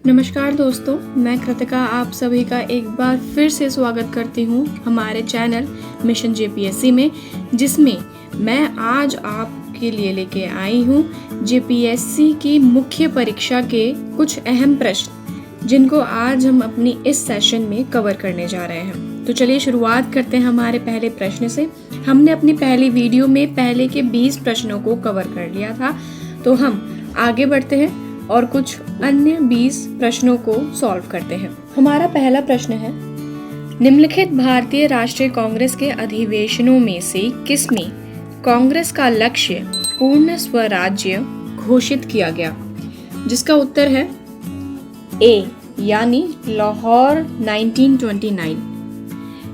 नमस्कार दोस्तों, मैं कृतिका आप सभी का एक बार फिर से स्वागत करती हूँ हमारे चैनल मिशन जेपीएससी में, जिसमें मैं आज आपके लिए लेके आई हूँ जेपीएससी की मुख्य परीक्षा के कुछ अहम प्रश्न, जिनको आज हम अपनी इस सेशन में कवर करने जा रहे हैं। तो चलिए शुरुआत करते हैं हमारे पहले प्रश्न से। हमने अपनी पहली वीडियो में पहले के 20 प्रश्नों को कवर कर लिया था, तो हम आगे बढ़ते हैं और कुछ अन्य 20 प्रश्नों को सॉल्व करते हैं। हमारा पहला प्रश्न है, निम्नलिखित भारतीय राष्ट्रीय कांग्रेस के अधिवेशनों में से किसमें कांग्रेस का लक्ष्य पूर्ण स्वराज्य घोषित किया गया? जिसका उत्तर है ए यानी लाहौर 1929।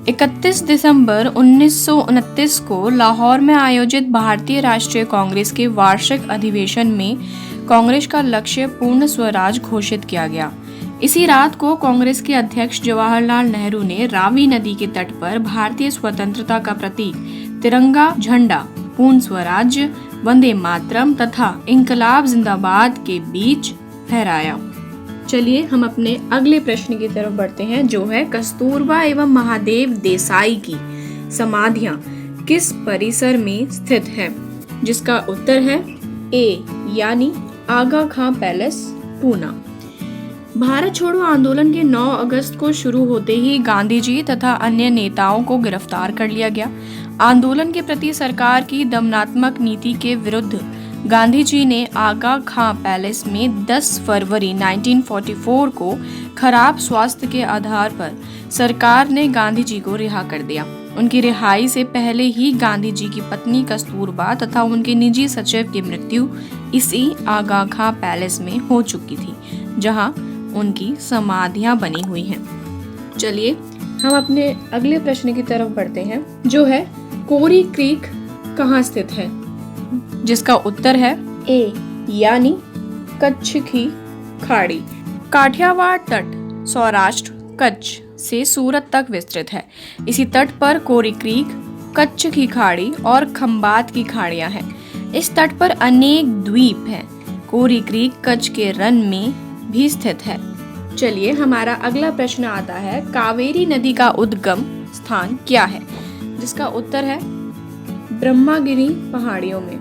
31 दिसंबर 1929 को लाहौर में आयोजित भारतीय राष्ट्रीय कांग्रेस के वार्षिक अधिवेशन में कांग्रेस का लक्ष्य पूर्ण स्वराज घोषित किया गया। इसी रात को कांग्रेस के अध्यक्ष जवाहरलाल नेहरू ने रावी नदी के तट पर भारतीय स्वतंत्रता का प्रतीक तिरंगा झंडा, पूर्ण स्वराज्य, वंदे मातरम तथा इंकलाब जिंदाबाद के बीच फहराया। चलिए हम अपने अगले प्रश्न की तरफ बढ़ते हैं, जो है कस्तूरबा एवं महादेव देसाई की समाधियां किस परिसर में स्थित है? जिसका उत्तर है ए यानी आगा खां पैलेस, पूना। भारत छोड़ो आंदोलन के 9 अगस्त को शुरू होते ही गांधी जी तथा अन्य नेताओं को गिरफ्तार कर लिया गया। आंदोलन के प्रति सरकार की दमनात्मक नीति के विरुद्ध गांधी जी ने आगा खां पैलेस में 10 फरवरी 1944 को खराब स्वास्थ्य के आधार पर सरकार ने गांधी जी को रिहा कर दिया। उनकी रिहाई से पहले ही गांधी जी की पत्नी कस्तूरबा तथा उनके निजी सचिव की मृत्यु इसी आगा खां पैलेस में हो चुकी थी, जहां उनकी समाधियां बनी हुई हैं। चलिए हम अपने अगले प्रश्न की तरफ बढ़ते हैं, जो है कोरी क्रीक कहाँ स्थित है? जिसका उत्तर है ए यानी कच्छ की खाड़ी। काठियावाड़ तट सौराष्ट्र कच्छ से सूरत तक विस्तृत है। इसी तट पर कोरी क्रीक, कच्छ की खाड़ी और खंबात की खाड़ियां हैं। इस तट पर अनेक द्वीप हैं। कोरी क्रीक कच्छ के रन में भी स्थित है। चलिए हमारा अगला प्रश्न आता है, कावेरी नदी का उद्गम स्थान क्या है? जिसका उत्तर है ब्रह्मागिरी पहाड़ियों में।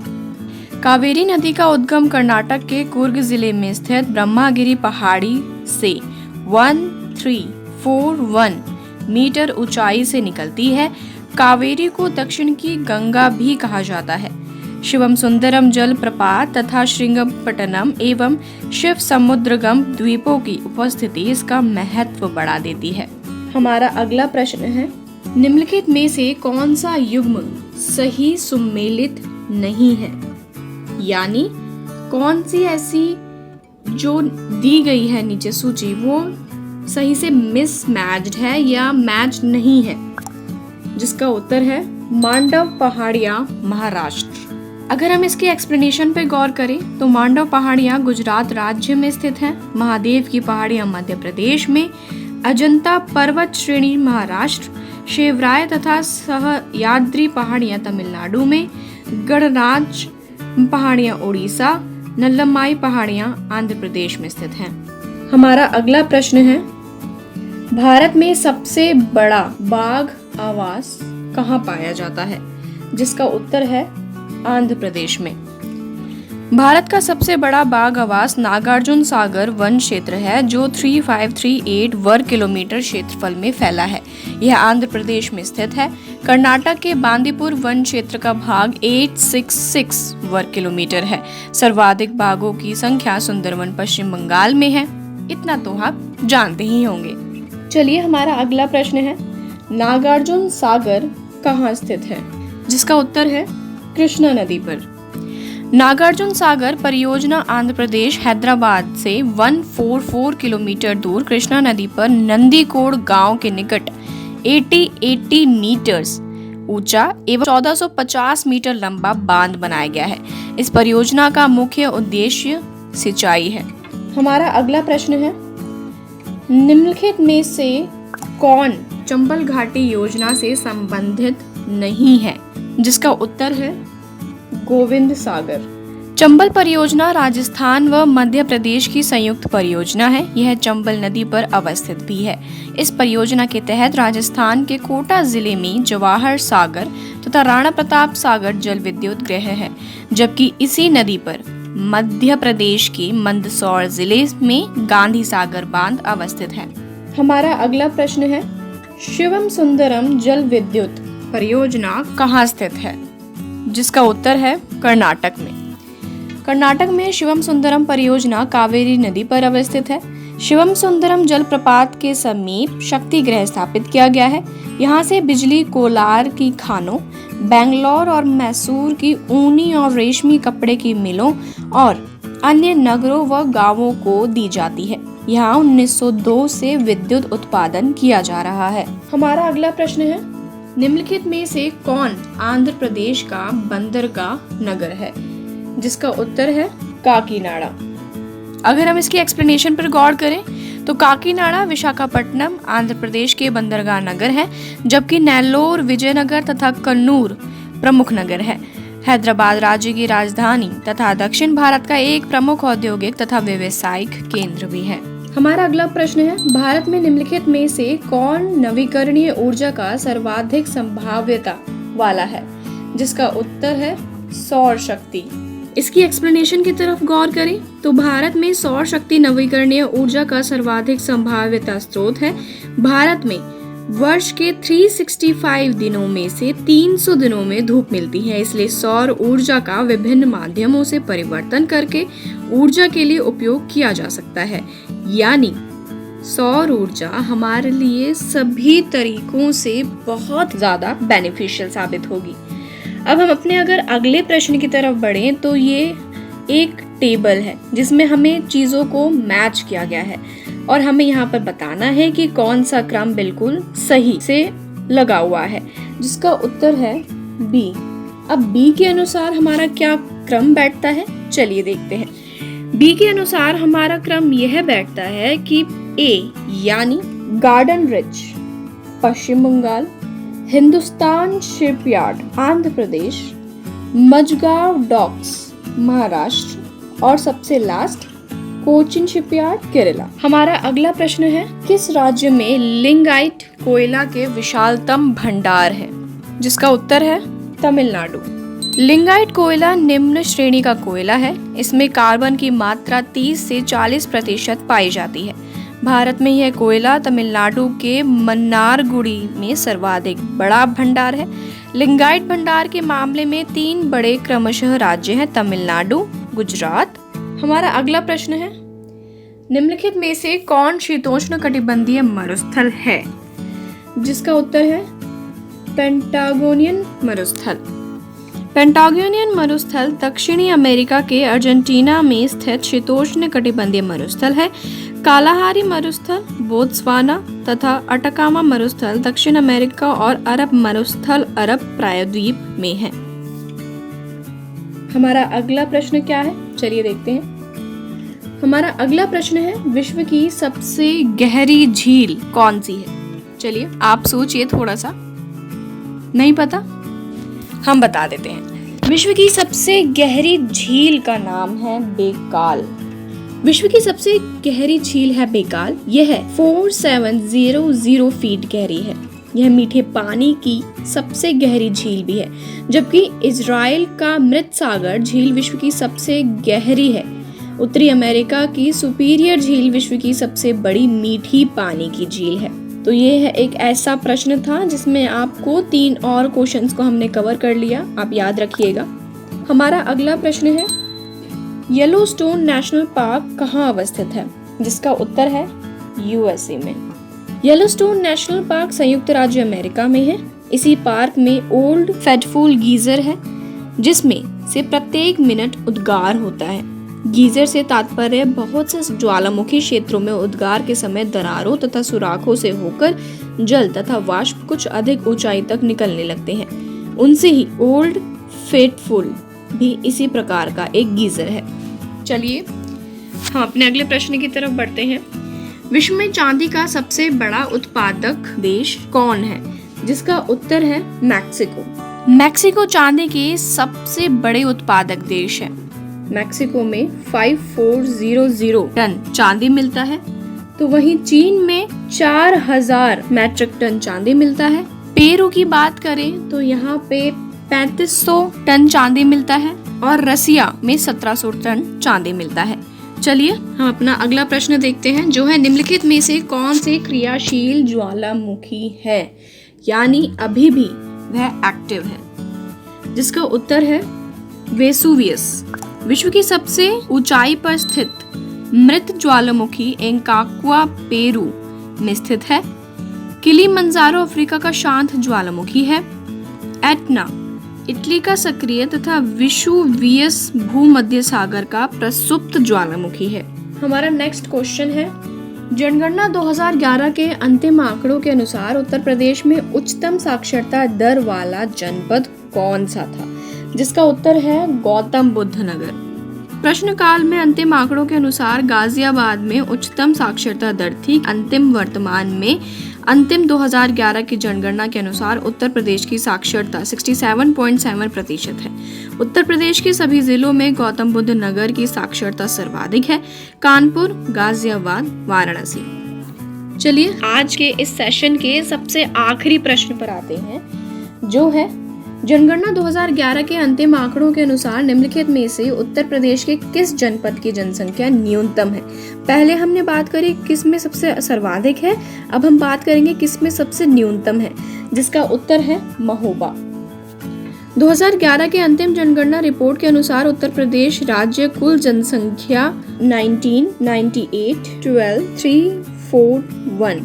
कावेरी नदी का उद्गम कर्नाटक के कुर्ग जिले में स्थित ब्रह्मागिरी पहाड़ी से 1341 मीटर ऊंचाई से निकलती है। कावेरी को दक्षिण की गंगा भी कहा जाता है। शिवम सुंदरम जल प्रपात तथा श्रृंगपट्टनम एवं शिव समुद्रगम द्वीपों की उपस्थिति इसका महत्व बढ़ा देती है। हमारा अगला प्रश्न है, निम्नलिखित में से कौन सा युग्म सही सुमेलित नहीं है? यानी कौन सी ऐसी जो दी गई है नीचे सूची, वो सही से मिसमैच्ड है या मैच नहीं है? जिसका उत्तर है मांडव पहाड़ियां, महाराष्ट्र। अगर हम इसके एक्सप्लेनेशन पे गौर करें तो मांडव पहाड़ियां गुजरात राज्य में स्थित हैं, महादेव की पहाड़ियां मध्य प्रदेश में, अजंता पर्वत श्रेणी महाराष्ट्र, शिवराय तथा सहयाद्री पहाड़ियां तमिलनाडु में, गणराज पहाड़ियां उड़ीसा, नल्लमाई पहाड़ियां आंध्र प्रदेश में स्थित हैं। हमारा अगला प्रश्न है, भारत में सबसे बड़ा बाघ आवास कहाँ पाया जाता है? जिसका उत्तर है आंध्र प्रदेश में। भारत का सबसे बड़ा बाघ आवास नागार्जुन सागर वन क्षेत्र है, जो 3538 वर्ग किलोमीटर क्षेत्रफल में फैला है। यह आंध्र प्रदेश में स्थित है। कर्नाटक के बांदीपुर वन क्षेत्र का भाग 866 वर्ग किलोमीटर है। सर्वाधिक बाघों की संख्या सुंदरवन पश्चिम बंगाल में है। इतना तो आप जानते ही होंगे। चलिए हमारा अगला प्रश्न है, नागार्जुन सागर कहाँ स्थित है? जिसका उत्तर है कृष्णा नदी पर। नागार्जुन सागर परियोजना आंध्र प्रदेश हैदराबाद से 144 किलोमीटर दूर कृष्णा नदी पर नंदीकोड़ गांव के निकट 80 मीटर्स ऊंचा एवं 1450 मीटर लंबा बांध बनाया गया है। इस परियोजना का मुख्य उद्देश्य सिंचाई है। हमारा अगला प्रश्न है, निम्नलिखित में से कौन चंबल घाटी योजना से संबंधित नहीं है? जिसका उत्तर है गोविंद सागर। चंबल परियोजना राजस्थान व मध्य प्रदेश की संयुक्त परियोजना है। यह चंबल नदी पर अवस्थित भी है। इस परियोजना के तहत राजस्थान के कोटा जिले में जवाहर सागर तथा राणा प्रताप सागर जल विद्युत गृह है, जबकि इसी नदी पर मध्य प्रदेश के मंदसौर जिले में गांधी सागर बांध अवस्थित है। हमारा अगला प्रश्न है, शिवम सुंदरम जल विद्युत परियोजना कहाँ स्थित है? जिसका उत्तर है कर्नाटक में। कर्नाटक में शिवम सुंदरम परियोजना कावेरी नदी पर अवस्थित है। शिवम सुंदरम जलप्रपात के समीप शक्ति गृह स्थापित किया गया है। यहाँ से बिजली कोलार की खानों, बेंगलोर और मैसूर की ऊनी और रेशमी कपड़े की मिलों और अन्य नगरों व गांवों को दी जाती है। यहाँ 1902 से विद्युत उत्पादन किया जा रहा है। हमारा अगला प्रश्न है, निम्नलिखित में से कौन आंध्र प्रदेश का बंदरगाह नगर है? जिसका उत्तर है काकीनाडा। अगर हम इसकी एक्सप्लेनेशन पर गौर करें तो काकीनाडा विशाखापट्टनम आंध्र प्रदेश के बंदरगाह नगर है, जबकि नेल्लोर, विजयनगर तथा कन्नूर प्रमुख नगर है। हैदराबाद राज्य की राजधानी तथा दक्षिण भारत का एक प्रमुख औद्योगिक तथा व्यावसायिक केंद्र भी है। हमारा अगला प्रश्न है, भारत में निम्नलिखित में से कौन नवीकरणीय ऊर्जा का सर्वाधिक संभाव्यता वाला है? जिसका उत्तर है सौर शक्ति। इसकी एक्सप्लेनेशन की तरफ गौर करें तो भारत में सौर शक्ति नवीकरणीय ऊर्जा का सर्वाधिक संभाव्यता स्रोत है। भारत में वर्ष के 365 दिनों में से 300 दिनों में धूप मिलती है, इसलिए सौर ऊर्जा का विभिन्न माध्यमों से परिवर्तन करके ऊर्जा के लिए उपयोग किया जा सकता है। यानी सौर ऊर्जा हमारे लिए सभी तरीकों से बहुत ज्यादा बेनिफिशियल साबित होगी। अब हम अपने अगर अगले प्रश्न की तरफ बढ़ें तो ये एक टेबल है जिसमें हमें चीजों को मैच किया गया है और हमें यहाँ पर बताना है कि कौन सा क्रम बिल्कुल सही से लगा हुआ है, जिसका उत्तर है बी। अब बी के अनुसार हमारा क्या क्रम बैठता है, चलिए देखते हैं। बी के अनुसार हमारा क्रम यह बैठता है कि ए यानी गार्डन रिच पश्चिम बंगाल, हिंदुस्तान शिपयार्ड आंध्र प्रदेश, मजगांव डॉक्स महाराष्ट्र और सबसे लास्ट कोचिन शिपयार्ड केरला। हमारा अगला प्रश्न है, किस राज्य में लिंगाइट कोयला के विशालतम भंडार है? जिसका उत्तर है तमिलनाडु। लिंगाइट कोयला निम्न श्रेणी का कोयला है। इसमें कार्बन की मात्रा 30 से 40% पाई जाती है। भारत में यह कोयला तमिलनाडु के मन्नारगुडी में सर्वाधिक बड़ा भंडार है। लिंगाइट भंडार के मामले में 3 बड़े क्रमशः राज्य हैं, तमिलनाडु, गुजरात। हमारा अगला प्रश्न है, निम्नलिखित में से कौन शीतोष्ण कटिबंधीय मरुस्थल है? जिसका उत्तर है पेंटागोनियन मरुस्थल। पेंटागोनियन मरुस्थल दक्षिणी अमेरिका के अर्जेंटीना में स्थित शीतोष्ण कटिबंधीय मरुस्थल है। कालाहारी मरुस्थल बोत्सवाना तथा अटकामा मरुस्थल दक्षिण अमेरिका और अरब मरुस्थल अरब प्रायद्वीप में है। हमारा अगला प्रश्न क्या है, चलिए देखते हैं। हमारा अगला प्रश्न है, विश्व की सबसे गहरी झील कौन सी है? चलिए आप सोचिए थोड़ा सा, नहीं पता? हम बता देते हैं। विश्व की सबसे गहरी झील का नाम है बेकाल। विश्व की सबसे गहरी झील है बेकाल। यह 4700 फीट गहरी है। यह मीठे पानी की सबसे गहरी झील भी है, जबकि इजराइल का मृत सागर झील विश्व की सबसे गहरी है। उत्तरी अमेरिका की सुपीरियर झील विश्व की सबसे बड़ी मीठी पानी की झील है। तो ये है एक ऐसा प्रश्न था जिसमें आपको 3 और क्वेश्चंस को हमने कवर कर लिया, आप याद रखिएगा। हमारा अगला प्रश्न है, येलोस्टोन नेशनल पार्क कहाँ अवस्थित है? जिसका उत्तर है यूएसए में। येलोस्टोन नेशनल पार्क संयुक्त राज्य अमेरिका में है। इसी पार्क में ओल्ड फेडफुल गीजर है, जिसमें से प्रत्येक मिनट उद्गार होता है। गीजर से तात्पर्य बहुत से ज्वालामुखी क्षेत्रों में उद्गार के समय दरारों तथा सुराखों से होकर जल तथा वाष्प कुछ अधिक ऊंचाई तक निकलने लगते हैं। उनसे ही ओल्ड फेडफुल भी इसी प्रकार का एक गीजर है। चलिए हम अपने अगले प्रश्न की तरफ बढ़ते हैं। विश्व में चांदी का सबसे बड़ा उत्पादक देश कौन है? जिसका उत्तर है मैक्सिको। मैक्सिको चांदी के सबसे बड़े उत्पादक देश है। मैक्सिको में 5400 टन चांदी मिलता है, तो वहीं चीन में 4000 मैट्रिक टन चांदी मिलता है। पेरू की बात करें तो यहाँ पे 3500 टन चांदी मिलता है और रसिया में 1700 टन चांदी मिलता है। चलिए हम अपना अगला प्रश्न देखते हैं, जो है निम्नलिखित में से कौन से क्रियाशील ज्वालामुखी है, यानी अभी भी वह एक्टिव है। जिसका उत्तर है वेसुवियस। विश्व की सबसे ऊंचाई पर स्थित मृत ज्वालामुखी एंकाक्वा पेरू में स्थित है। किलिमंजारो अफ्रीका का शांत ज्वालामुखी है। एटना इटली का सक्रिय तथा वेसुवियस भूमध्य सागर का प्रसुप्त ज्वालामुखी है। हमारा नेक्स्ट क्वेश्चन है, जनगणना 2011 के अंतिम आंकड़ों के अनुसार उत्तर प्रदेश में उच्चतम साक्षरता दर वाला जनपद कौन सा था। जिसका उत्तर है गौतम बुद्ध नगर। प्रश्नकाल में अंतिम आंकड़ों के अनुसार गाजियाबाद में उच्चतम साक्षरता दर थी। वर्तमान में अंतिम 2011 की जनगणना के अनुसार उत्तर प्रदेश की साक्षरता 67.7% है। उत्तर प्रदेश के सभी जिलों में गौतम बुद्ध नगर की साक्षरता सर्वाधिक है। कानपुर, गाजियाबाद, वाराणसी। चलिए आज के इस सेशन के सबसे आखिरी प्रश्न पर आते हैं, जो है जनगणना 2011 के अंतिम आंकड़ों के अनुसार निम्नलिखित में से उत्तर प्रदेश के किस जनपद की जनसंख्या न्यूनतम है। पहले हमने बात करी किस में सबसे सर्वाधिक है, अब हम बात करेंगे किस में सबसे न्यूनतम है। जिसका उत्तर है महोबा। 2011 के अंतिम जनगणना रिपोर्ट के अनुसार उत्तर प्रदेश राज्य कुल जनसंख्या 1998,12,341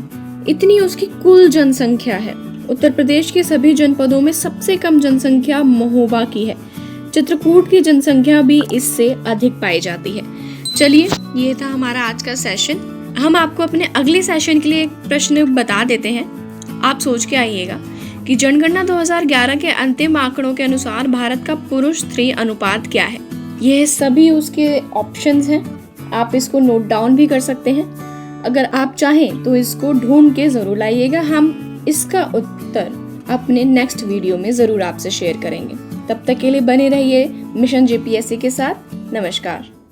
इतनी उसकी कुल जनसंख्या है। उत्तर प्रदेश के सभी जनपदों में सबसे कम जनसंख्या महोबा की है। चित्रकूट की जनसंख्या भी इससे अधिक पाई जाती है। चलिए ये था हमारा आज का सेशन। हम आपको अपने अगले सेशन के लिए एक प्रश्न बता देते हैं, आप सोच के आइएगा कि जनगणना 2011 के अंतिम आंकड़ों के अनुसार भारत का पुरुष स्त्री अनुपात क्या है। यह सभी उसके ऑप्शंस हैं, आप इसको नोट डाउन भी कर सकते हैं। अगर आप चाहें तो इसको ढूंढ के जरूर लाइएगा, हम इसका उत्तर अपने नेक्स्ट वीडियो में जरूर आपसे शेयर करेंगे। तब तक के लिए बने रहिए मिशन जेपीएससी के साथ। नमस्कार।